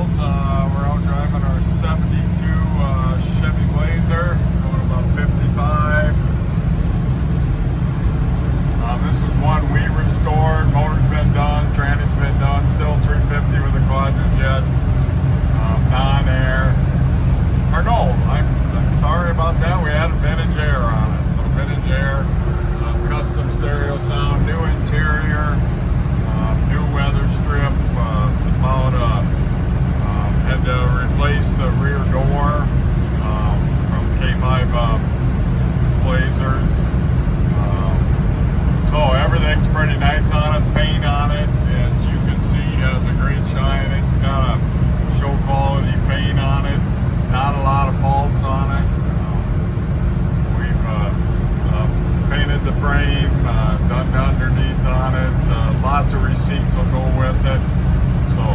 miles. We're out driving our 72 Chevy Blazer, going about 55. This is one we restored. Motor's been done, tranny's been done. Still 350 with a Quadrejet, non-air. Or no, I'm sorry about that. We had a vintage air on it. So vintage air, custom stereo sound, new interior, new weather strip. Had to replace the rear door from K5 Blazers. So everything's pretty nice on it. Paint on it, as you can see, has a great shine. It's got a show quality paint on it. Not a lot of faults on it. We've painted the frame, done underneath on it. Lots of receipts will go with it. So